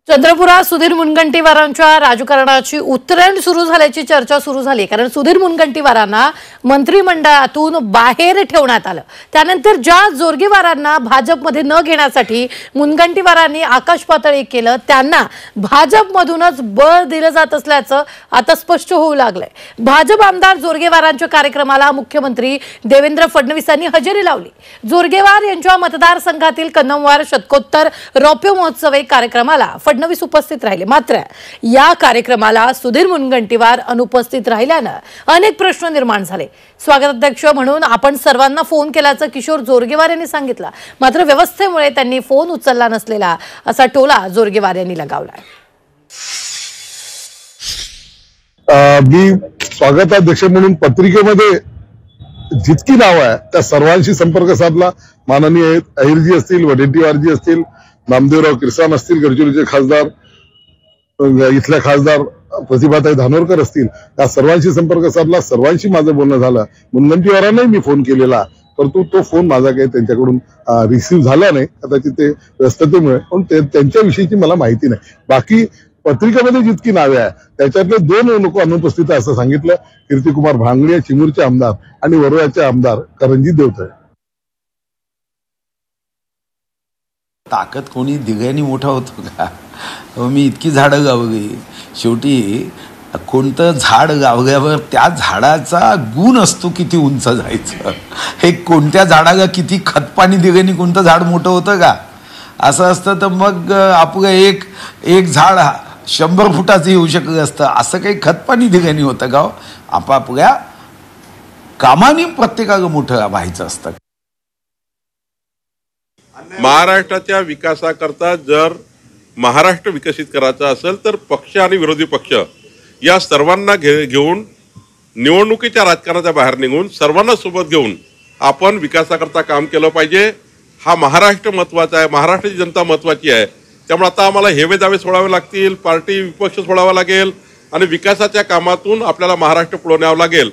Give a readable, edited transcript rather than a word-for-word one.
चंद्रपुरात सुधीर मुनगंटीवारांच्या राजकारणाची उतरण सुरू झाल्याची चर्चा सुरू झाली। कारण सुधीर मुनगंटीवारांना मंत्रिमंडळातून बाहेर ठेवण्यात आलं। त्यानंतर ज्या जोरगेवारांना भाजपमध्ये न घेण्यासाठी मुनगंटीवारांनी आकाश पातळी केलं, त्यांना भाजपमधूनच बळ दिलं जात असल्याचं आता स्पष्ट होऊ लागलंय। भाजप आमदार जोरगेवारांच्या कार्यक्रमाला मुख्यमंत्री देवेंद्र फडणवीसांनी हजेरी लावली। जोरगेवार यांच्या मतदारसंघातील कन्नमवार शतकोत्तर रौप्य महोत्सव कार्यक्रमाला फडणवीस उपस्थित राहिले। मात्र या कार्यक्रमाला सुधीर मुनगंटीवार अनुपस्थित राहिल्यानं अनेक प्रश्न निर्माण झाले। स्वागताध्यक्ष म्हणून आपण सर्वांना फोन केल्याचं किशोर जोरगेवार यांनी सांगितलं। मात्र व्यवस्थेमुळे त्यांनी फोन उचलला नसलेला असा टोला जोरगेवार यांनी लगावलाय। मी स्वागताध्यक्ष म्हणून पत्रिकेमध्ये जितकी नाव आहे त्या सर्वांशी संपर्क साधला। माननीय अहिरजी असतील, वडेट्टीवारजी असतील, नामदेवराव किरसान असतील, गडचिरोलीचे खासदार, इथल्या खासदार प्रतिभाताई धानोरकर असतील, या सर्वांशी संपर्क साधला। सर्वांशी माझं बोलणं झालं। मुनगंटीवारांनाही मी फोन केलेला, परंतु तो फोन माझा काही त्यांच्याकडून रिसीव्ह झाला नाही। कदाचित ते व्यस्ततेमुळे, पण त्यांच्याविषयीची मला माहिती नाही। बाकी पत्रिकेमध्ये जितकी नावे आहे त्याच्यातले 2 लोक अनुपस्थित आहे असं सांगितलं। कीर्तिकुमार भांगडिया चिमूरचे आमदार आणि वरोराचे आमदार करंजी देवतळे। ताकद कोणी दिघ्यानी मोठा होतो का? मी इतकी झाडं गावली, शेवटी कोणतं झाड गावल्यावर त्या झाडाचा गुण असतो किती उंच जायचं। हे कोणत्या झाडाला किती खतपाणी दिल्याने कोणतं झाड मोठं होतं का? असं असतं तर मग आपलं एक झाड 100 फुटाचं येऊ शकत असतं। असं काही खतपाणी दिल्याने होतं का? आपापल्या कामाने प्रत्येकाला मोठं व्हायचं असतं। महाराष्ट्राच्या विकासाकरता जर महाराष्ट्र विकसित करायचा असेल तर पक्ष आणि विरोधी पक्ष या सर्वांना घेऊन निवडणुकीच्या राजकारणाच्या बाहेर निघून सर्वांना सोबत घेऊन आपण विकासाकरता काम केलं पाहिजे। हा महाराष्ट्र महत्वाचा आहे, महाराष्ट्राची जनता महत्वाची आहे। त्यामुळे आता आम्हाला हेवे दावे सोडावे लागतील, पार्टी विपक्ष सोडावा लागेल आणि विकासाच्या कामातून आपल्याला महाराष्ट्र पुढे न्यावं लागेल।